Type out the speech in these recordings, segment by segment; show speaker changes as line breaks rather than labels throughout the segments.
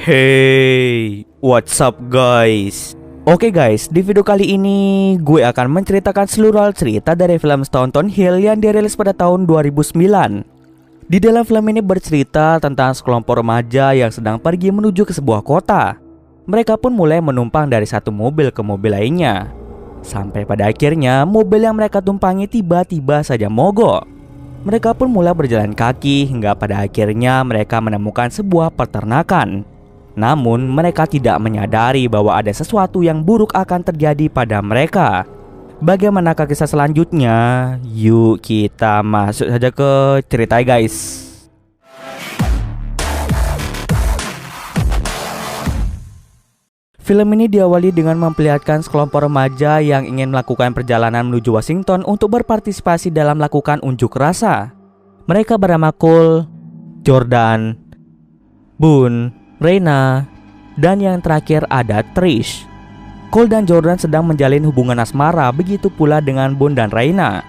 Hey, what's up guys? Oke guys, di video kali ini gue akan menceritakan seluruh cerita dari film Staunton Hill yang dirilis pada tahun 2009. Di dalam film ini bercerita tentang sekelompok remaja yang sedang pergi menuju ke sebuah kota. Mereka pun mulai menumpang dari satu mobil ke mobil lainnya. Sampai pada akhirnya mobil yang mereka tumpangi tiba-tiba saja mogok. Mereka pun mulai berjalan kaki hingga pada akhirnya mereka menemukan sebuah peternakan. Namun mereka tidak menyadari bahwa ada sesuatu yang buruk akan terjadi pada mereka. Bagaimanakah kisah selanjutnya? Yuk kita masuk saja ke cerita guys. Film ini diawali dengan memperlihatkan sekelompok remaja yang ingin melakukan perjalanan menuju Washington untuk berpartisipasi dalam melakukan unjuk rasa. Mereka bernama Cole, Jordan, Boone, Reina, dan yang terakhir ada Trish. Cole dan Jordan sedang menjalin hubungan asmara, begitu pula dengan Boone dan Reina.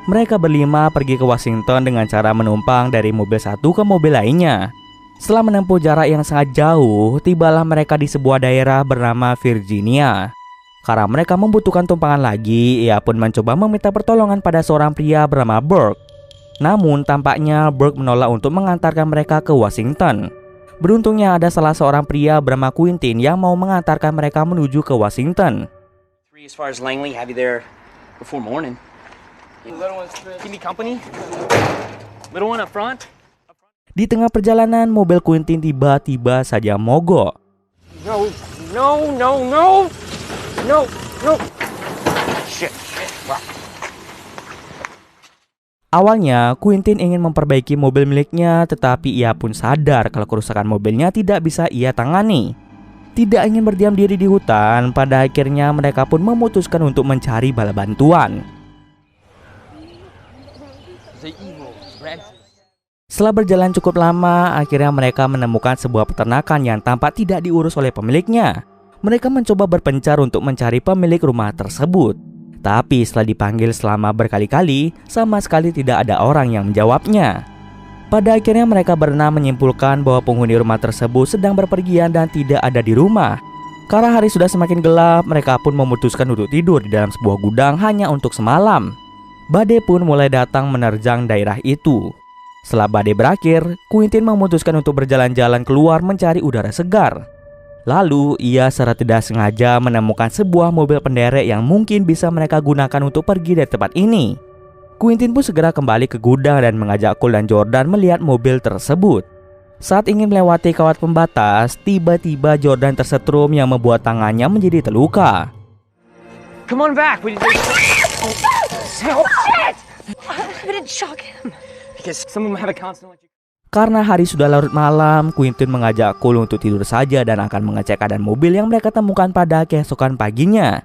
Mereka berlima pergi ke Washington dengan cara menumpang dari mobil satu ke mobil lainnya. Setelah menempuh jarak yang sangat jauh, tibalah mereka di sebuah daerah bernama Virginia. Karena mereka membutuhkan tumpangan lagi, ia pun mencoba meminta pertolongan pada seorang pria bernama Burke. Namun tampaknya Burke menolak untuk mengantarkan mereka ke Washington. Beruntungnya ada salah seorang pria bernama Quentin yang mau mengantarkan mereka menuju ke Washington. Di tengah perjalanan, mobil Quentin tiba-tiba saja mogok. No. Shit. Awalnya, Quentin ingin memperbaiki mobil miliknya, tetapi ia pun sadar kalau kerusakan mobilnya tidak bisa ia tangani. Tidak ingin berdiam diri di hutan, pada akhirnya mereka pun memutuskan untuk mencari bala bantuan. Setelah berjalan cukup lama, akhirnya mereka menemukan sebuah peternakan yang tampak tidak diurus oleh pemiliknya. Mereka mencoba berpencar untuk mencari pemilik rumah tersebut. Tapi setelah dipanggil selama berkali-kali, sama sekali tidak ada orang yang menjawabnya. Pada akhirnya mereka berenam menyimpulkan bahwa penghuni rumah tersebut sedang berpergian dan tidak ada di rumah. Karena hari sudah semakin gelap, mereka pun memutuskan untuk tidur di dalam sebuah gudang hanya untuk semalam. Badai pun mulai datang menerjang daerah itu. Setelah badai berakhir, Quentin memutuskan untuk berjalan-jalan keluar mencari udara segar. Lalu ia secara tidak sengaja menemukan sebuah mobil penderek yang mungkin bisa mereka gunakan untuk pergi dari tempat ini. Quentin pun segera kembali ke gudang dan mengajak Cole dan Jordan melihat mobil tersebut. Saat ingin melewati kawat pembatas, tiba-tiba Jordan tersetrum yang membuat tangannya menjadi terluka.
Come on back. Oh shit! I didn't shock him. Because some of them have a constant electric.
Karena hari sudah larut malam, Quentin mengajak Cole untuk tidur saja dan akan mengecek keadaan mobil yang mereka temukan pada keesokan paginya.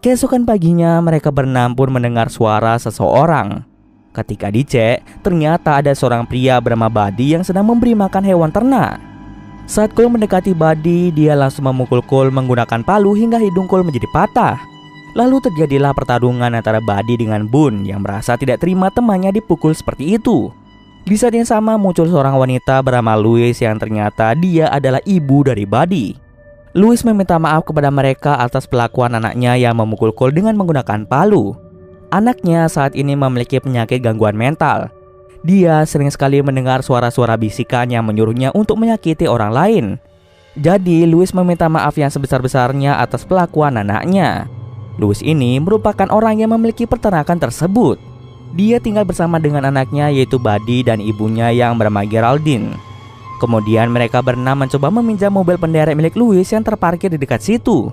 Keesokan paginya, mereka berenam pun mendengar suara seseorang. Ketika dicek, ternyata ada seorang pria bernama Buddy yang sedang memberi makan hewan ternak. Saat Cole mendekati Buddy, dia langsung memukul Cole menggunakan palu hingga hidung Cole menjadi patah. Lalu terjadilah pertarungan antara Buddy dengan Boone yang merasa tidak terima temannya dipukul seperti itu. Di saat yang sama muncul seorang wanita bernama Louis yang ternyata dia adalah ibu dari Buddy. Louis meminta maaf kepada mereka atas perlakuan anaknya yang memukul Cole dengan menggunakan palu. Anaknya saat ini memiliki penyakit gangguan mental. Dia sering sekali mendengar suara-suara bisikan yang menyuruhnya untuk menyakiti orang lain. Jadi Louis meminta maaf yang sebesar-besarnya atas perlakuan anaknya. Louis ini merupakan orang yang memiliki peternakan tersebut. Dia tinggal bersama dengan anaknya yaitu Buddy dan ibunya yang bernama Geraldine. Kemudian mereka berenam mencoba meminjam mobil penderek milik Louis yang terparkir di dekat situ.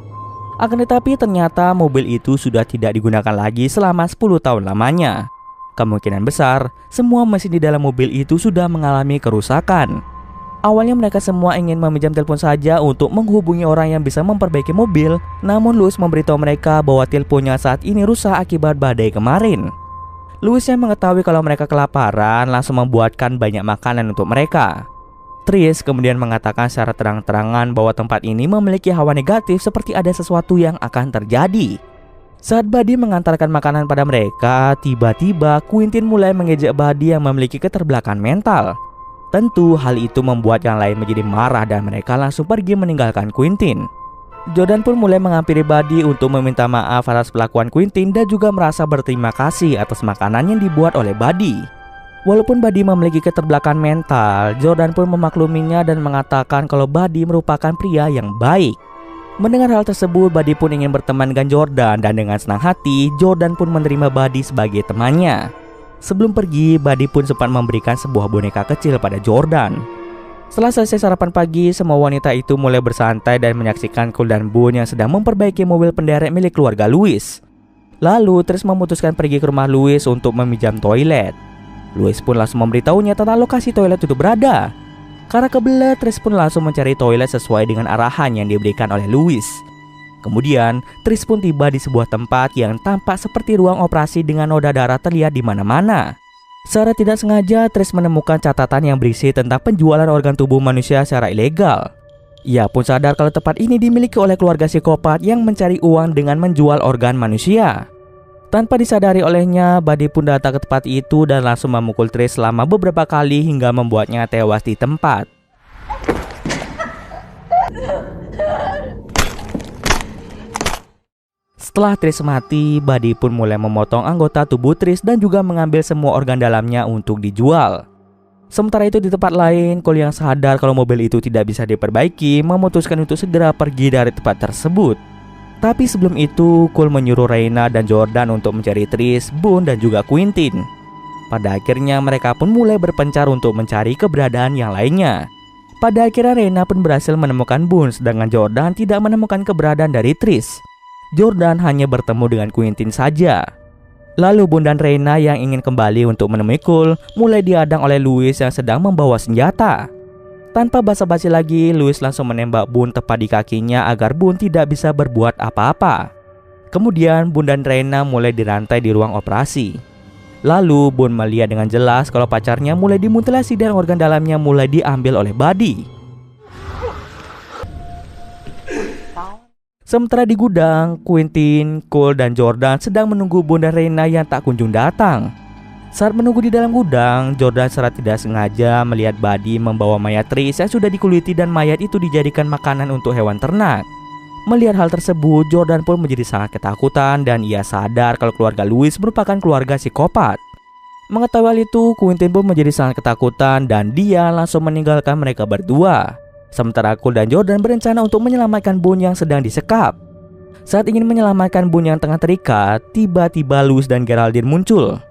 Akan tetapi ternyata mobil itu sudah tidak digunakan lagi selama 10 tahun lamanya. Kemungkinan besar semua mesin di dalam mobil itu sudah mengalami kerusakan. Awalnya mereka semua ingin meminjam telepon saja untuk menghubungi orang yang bisa memperbaiki mobil. Namun Louis memberitahu mereka bahwa teleponnya saat ini rusak akibat badai kemarin. Louis yang mengetahui kalau mereka kelaparan langsung membuatkan banyak makanan untuk mereka. Trish kemudian mengatakan secara terang-terangan bahwa tempat ini memiliki hawa negatif seperti ada sesuatu yang akan terjadi. Saat Buddy mengantarkan makanan pada mereka, tiba-tiba Quentin mulai mengejek Buddy yang memiliki keterbelakangan mental. Tentu hal itu membuat yang lain menjadi marah dan mereka langsung pergi meninggalkan Quentin. Jordan pun mulai menghampiri Buddy untuk meminta maaf atas perlakuan Quentin dan juga merasa berterima kasih atas makanan yang dibuat oleh Buddy. Walaupun Buddy memiliki keterbelakangan mental, Jordan pun memakluminya dan mengatakan kalau Buddy merupakan pria yang baik. Mendengar hal tersebut, Buddy pun ingin berteman dengan Jordan dan dengan senang hati, Jordan pun menerima Buddy sebagai temannya. Sebelum pergi, Buddy pun sempat memberikan sebuah boneka kecil pada Jordan. Setelah selesai sarapan pagi, semua wanita itu mulai bersantai dan menyaksikan Cole dan Boone yang sedang memperbaiki mobil penderek milik keluarga Louis. Lalu, Trish memutuskan pergi ke rumah Louis untuk meminjam toilet. Louis pun langsung memberitahunya tentang lokasi toilet itu berada. Karena kebelet, Trish pun langsung mencari toilet sesuai dengan arahan yang diberikan oleh Louis. Kemudian, Trish pun tiba di sebuah tempat yang tampak seperti ruang operasi dengan noda darah terlihat di mana-mana. Secara tidak sengaja, Trish menemukan catatan yang berisi tentang penjualan organ tubuh manusia secara ilegal. Ia pun sadar kalau tempat ini dimiliki oleh keluarga psikopat yang mencari uang dengan menjual organ manusia. Tanpa disadari olehnya, Buddy pun datang ke tempat itu dan langsung memukul Trish selama beberapa kali hingga membuatnya tewas di tempat. Setelah Trish mati, Buddy pun mulai memotong anggota tubuh Trish dan juga mengambil semua organ dalamnya untuk dijual. Sementara itu di tempat lain, Cole yang sadar kalau mobil itu tidak bisa diperbaiki memutuskan untuk segera pergi dari tempat tersebut. Tapi sebelum itu, Cole menyuruh Raina dan Jordan untuk mencari Trish, Boone dan juga Quentin. Pada akhirnya mereka pun mulai berpencar untuk mencari keberadaan yang lainnya. Pada akhirnya Raina pun berhasil menemukan Boone, sedangkan Jordan tidak menemukan keberadaan dari Trish. Jordan hanya bertemu dengan Quentin saja. Lalu Boone dan Raina yang ingin kembali untuk menemui Cole mulai dihadang oleh Louis yang sedang membawa senjata. Tanpa basa-basi lagi, Louis langsung menembak Boone tepat di kakinya agar Boone tidak bisa berbuat apa-apa. Kemudian Boone dan Raina mulai dirantai di ruang operasi. Lalu Boone melihat dengan jelas kalau pacarnya mulai dimutilasi dan organ dalamnya mulai diambil oleh Buddy. Sementara di gudang, Quentin, Cole, dan Jordan sedang menunggu Boone dan Raina yang tak kunjung datang. Saat menunggu di dalam gudang, Jordan secara tidak sengaja melihat Buddy membawa mayat Trish yang sudah dikuliti dan mayat itu dijadikan makanan untuk hewan ternak. Melihat hal tersebut, Jordan pun menjadi sangat ketakutan dan ia sadar kalau keluarga Louis merupakan keluarga psikopat. Mengetahui hal itu, Quentin pun menjadi sangat ketakutan dan dia langsung meninggalkan mereka berdua. Sementara Cole dan Jordan berencana untuk menyelamatkan Boone yang sedang disekap. Saat ingin menyelamatkan Boone yang tengah terikat, tiba-tiba Louis dan Geraldine muncul.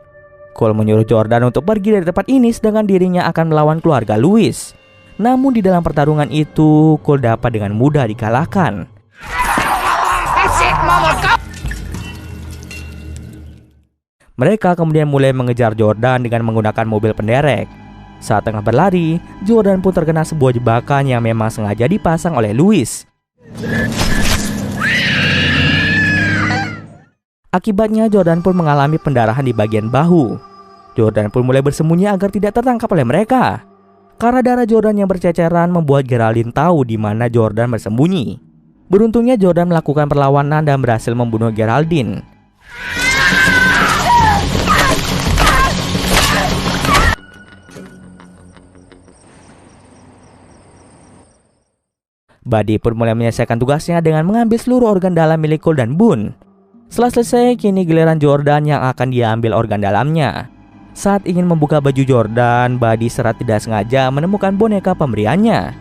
Cole menyuruh Jordan untuk pergi dari tempat ini sedangkan dirinya akan melawan keluarga Louis. Namun di dalam pertarungan itu, Cole dapat dengan mudah dikalahkan. Mereka kemudian mulai mengejar Jordan dengan menggunakan mobil penderek. Saat tengah berlari, Jordan pun terkena sebuah jebakan yang memang sengaja dipasang oleh Louis. Akibatnya Jordan pun mengalami pendarahan di bagian bahu. Jordan pun mulai bersembunyi agar tidak tertangkap oleh mereka. Karena darah Jordan yang berceceran membuat Geraldine tahu di mana Jordan bersembunyi. Beruntungnya Jordan melakukan perlawanan dan berhasil membunuh Geraldine. Buddy pun mulai menyelesaikan tugasnya dengan mengambil seluruh organ dalam milik Cole dan Boone. Setelah selesai, kini giliran Jordan yang akan diambil organ dalamnya. Saat ingin membuka baju Jordan, Buddy secara tidak sengaja menemukan boneka pemberiannya.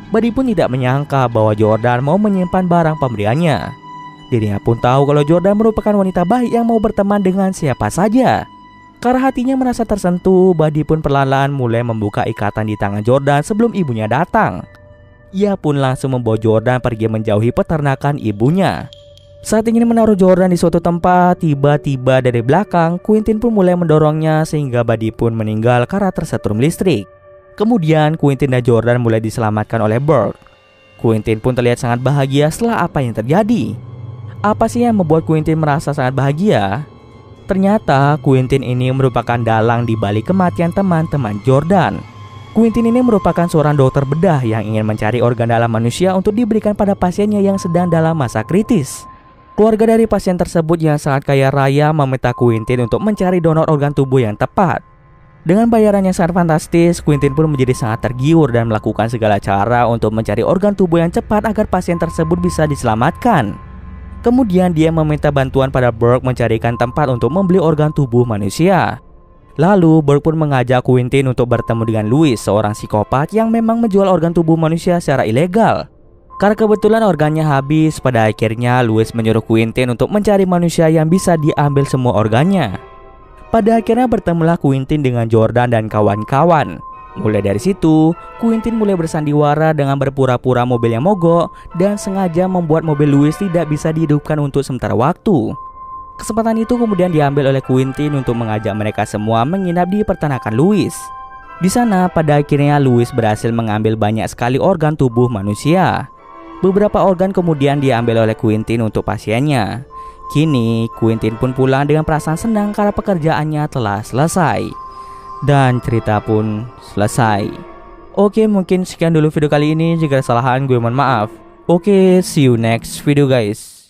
Buddy pun tidak menyangka bahwa Jordan mau menyimpan barang pemberiannya. Dirinya pun tahu kalau Jordan merupakan wanita baik yang mau berteman dengan siapa saja. Karena hatinya merasa tersentuh, Buddy pun perlahan-lahan mulai membuka ikatan di tangan Jordan sebelum ibunya datang. Ia pun langsung membawa Jordan pergi menjauhi peternakan ibunya. Saat ingin menaruh Jordan di suatu tempat, tiba-tiba dari belakang, Quentin pun mulai mendorongnya sehingga Buddy pun meninggal karena tersetrum listrik. Kemudian Quentin dan Jordan mulai diselamatkan oleh Burke. Quentin pun terlihat sangat bahagia setelah apa yang terjadi. Apa sih yang membuat Quentin merasa sangat bahagia? Ternyata Quentin ini merupakan dalang di balik kematian teman-teman Jordan. Quentin ini merupakan seorang dokter bedah yang ingin mencari organ dalam manusia untuk diberikan pada pasiennya yang sedang dalam masa kritis. Keluarga dari pasien tersebut yang sangat kaya raya meminta Quentin untuk mencari donor organ tubuh yang tepat. Dengan bayaran yang sangat fantastis, Quentin pun menjadi sangat tergiur dan melakukan segala cara untuk mencari organ tubuh yang cepat agar pasien tersebut bisa diselamatkan. Kemudian dia meminta bantuan pada Burke mencarikan tempat untuk membeli organ tubuh manusia. Lalu Burke pun mengajak Quentin untuk bertemu dengan Louis, seorang psikopat yang memang menjual organ tubuh manusia secara ilegal. Karena kebetulan organnya habis, pada akhirnya Louis menyuruh Quentin untuk mencari manusia yang bisa diambil semua organnya. Pada akhirnya bertemulah Quentin dengan Jordan dan kawan-kawan. Mulai dari situ, Quentin mulai bersandiwara dengan berpura-pura mobil yang mogok dan sengaja membuat mobil Louis tidak bisa dihidupkan untuk sementara waktu. Kesempatan itu kemudian diambil oleh Quentin untuk mengajak mereka semua menginap di peternakan Louis. Di sana pada akhirnya Louis berhasil mengambil banyak sekali organ tubuh manusia. Beberapa organ kemudian diambil oleh Quentin untuk pasiennya. Kini Quentin pun pulang dengan perasaan senang karena pekerjaannya telah selesai. Dan cerita pun selesai. Oke, mungkin sekian dulu video kali ini. Jika ada kesalahan gue mohon maaf. Oke, see you next video guys.